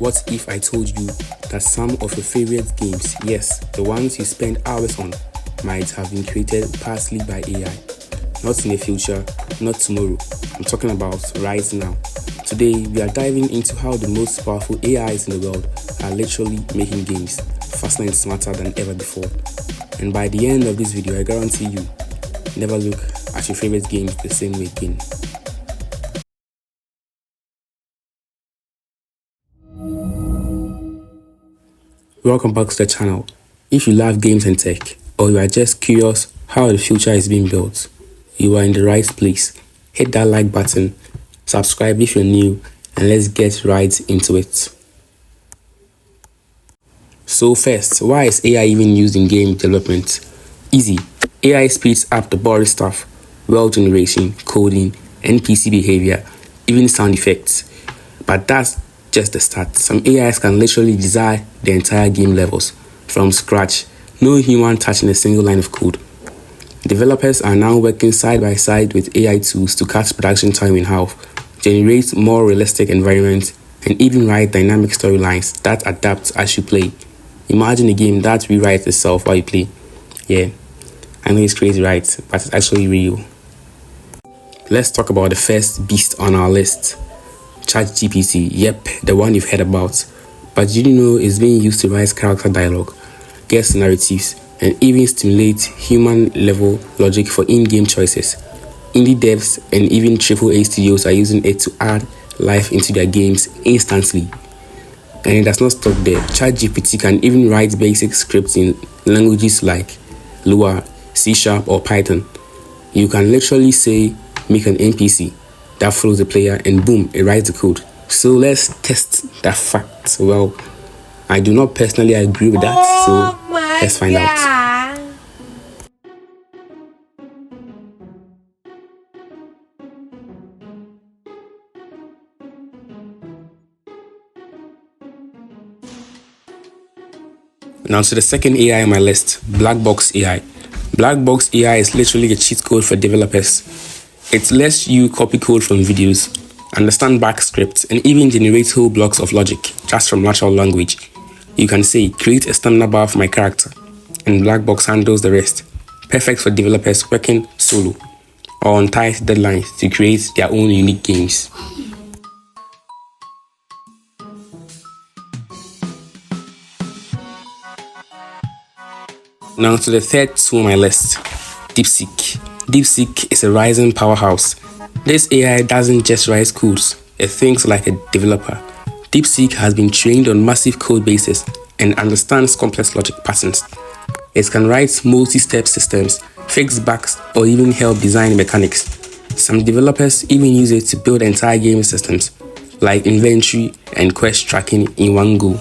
What if I told you that some of your favorite games, yes, the ones you spend hours on, might have been created partly by AI? Not in the future, not tomorrow. I'm talking about right now. Today, we are diving into how the most powerful AIs in the world are literally making games faster and smarter than ever before. And by the end of this video, I guarantee you, never look at your favorite games the same way again. Welcome back to the channel. If you love games and tech, or you are just curious how the future is being built, you are in the right place. Hit that like button, subscribe if you're new, and let's get right into it. So first, why is AI even used in game development? Easy. AI speeds up the boring stuff, world generation, coding, NPC behavior, even sound effects. But that's just the start. Some AIs can literally design the entire game levels from scratch, no human touching a single line of code. Developers are now working side by side with AI tools to cut production time in half, generate more realistic environments, and even write dynamic storylines that adapt as you play. Imagine a game that rewrites itself while you play. Yeah, I know it's crazy, right? But it's actually real. Let's talk about the first beast on our list. ChatGPT, yep, the one you've heard about. But did you know it's being used to write character dialogue, guess narratives, and even stimulate human-level logic for in-game choices? Indie devs and even AAA studios are using it to add life into their games instantly. And it does not stop there. ChatGPT can even write basic scripts in languages like Lua, C# or Python. You can literally say, make an NPC that follows the player, and boom, it writes the code. So let's test that fact. Well, I do not personally agree with that, so let's find out. Now to the second AI on my list, Black Box AI. Black Box AI is literally a cheat code for developers. It lets you copy code from videos, understand back scripts, and even generate whole blocks of logic just from natural language. You can say, create a stamina bar for my character, and Black Box handles the rest. Perfect for developers working solo or on tight deadlines to create their own unique games. Now to the third tool on my list, DeepSeek. DeepSeek is a rising powerhouse. This AI doesn't just write codes, it thinks like a developer. DeepSeek has been trained on massive code bases and understands complex logic patterns. It can write multi-step systems, fix bugs, or even help design mechanics. Some developers even use it to build entire game systems, like inventory and quest tracking in one go.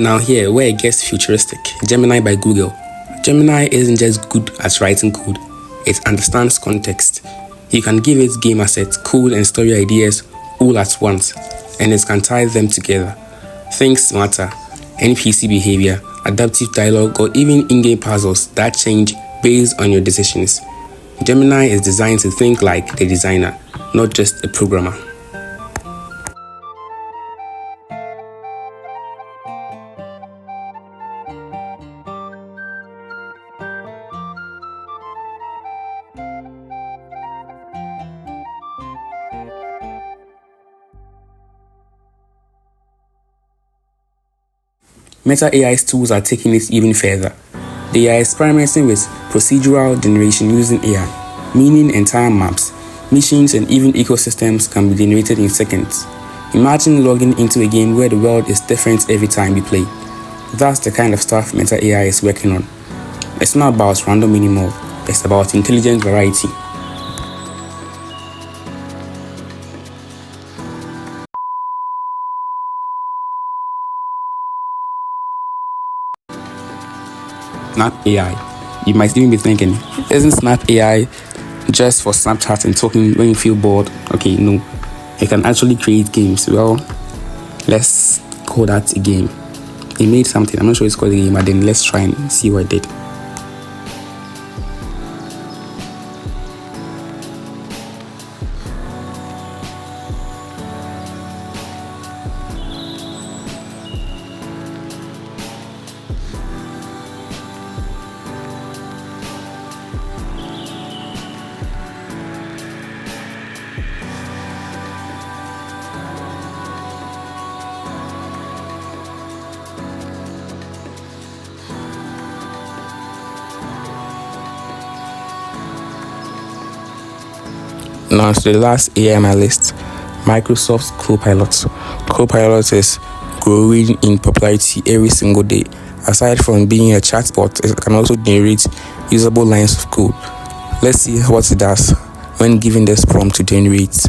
Now here, where it gets futuristic, Gemini by Google. Gemini isn't just good at writing code, it understands context. You can give it game assets, code and story ideas all at once, and it can tie them together. Things matter, NPC behavior, adaptive dialogue, or even in-game puzzles that change based on your decisions. Gemini is designed to think like the designer, not just a programmer. Meta AI's tools are taking it even further. They are experimenting with procedural generation using AI, meaning entire maps, missions, and even ecosystems can be generated in seconds. Imagine logging into a game where the world is different every time you play. That's the kind of stuff Meta AI is working on. It's not about random anymore, it's about intelligent variety. Snap AI. You might even be thinking, isn't Snap AI just for Snapchat and talking when you feel bored? Okay, no. You can actually create games. Well, let's call that a game. It made something. I'm not sure it's called a game, but then let's try and see what it did. Now to the last AI on my list, Microsoft's Copilot. Copilot is growing in popularity every single day. Aside from being a chatbot, it can also generate usable lines of code. Let's see what it does when given this prompt to generate.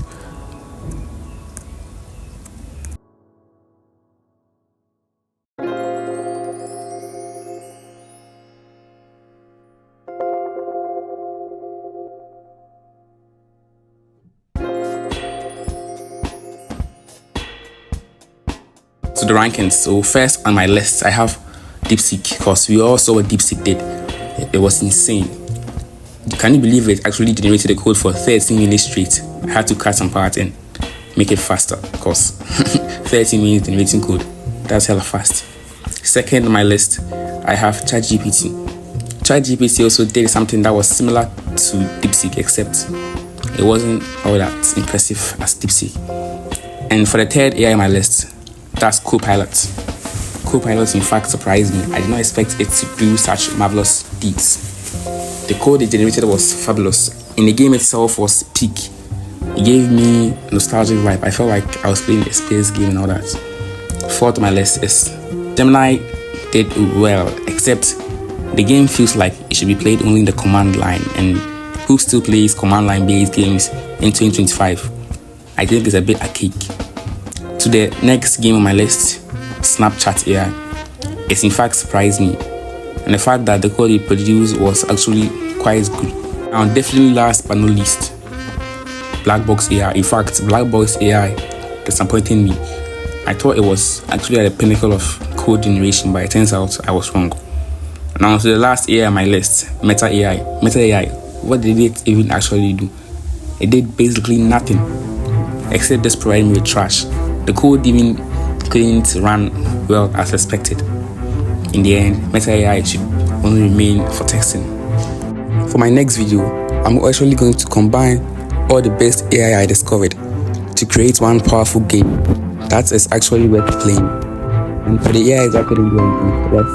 So the rankings. So first on my list, I have DeepSeek, because we all saw what DeepSeek did. It was insane. Can you believe it actually generated the code for 13 minutes straight? I had to cut some part and make it faster, because 13 minutes generating code, that's hella fast. Second on my list, I have ChatGPT. ChatGPT also did something that was similar to DeepSeek, except it wasn't all that impressive as DeepSeek. And for the third AI on my list, that's Copilot. Copilot in fact surprised me. I did not expect it to do such marvelous deeds. The code it generated was fabulous, and the game itself was peak. It gave me a nostalgic vibe. I felt like I was playing a space game and all that. Fourth on my list is Gemini did well, except the game feels like it should be played only in the command line, and who still plays command line based games in 2025? I think it's a bit archaic. To the next game on my list, Snapchat AI. It in fact surprised me, and the fact that the code it produced was actually quite good. Now, definitely last but not least, Blackbox AI. In fact, Blackbox AI disappointed me. I thought it was actually at the pinnacle of code generation, but it turns out I was wrong. Now to the last AI on my list, Meta AI. Meta AI, what did it even actually do? It did basically nothing, except just provide me with trash. The code even couldn't run well as expected. In the end, Meta AI should only remain for texting. For my next video, I'm actually going to combine all the best AI I discovered to create one powerful game that is actually worth playing. And for the AIs that couldn't do anything, let's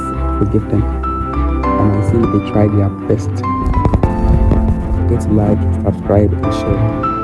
forgive them. And I see they tried their best. Don't like, subscribe, and share.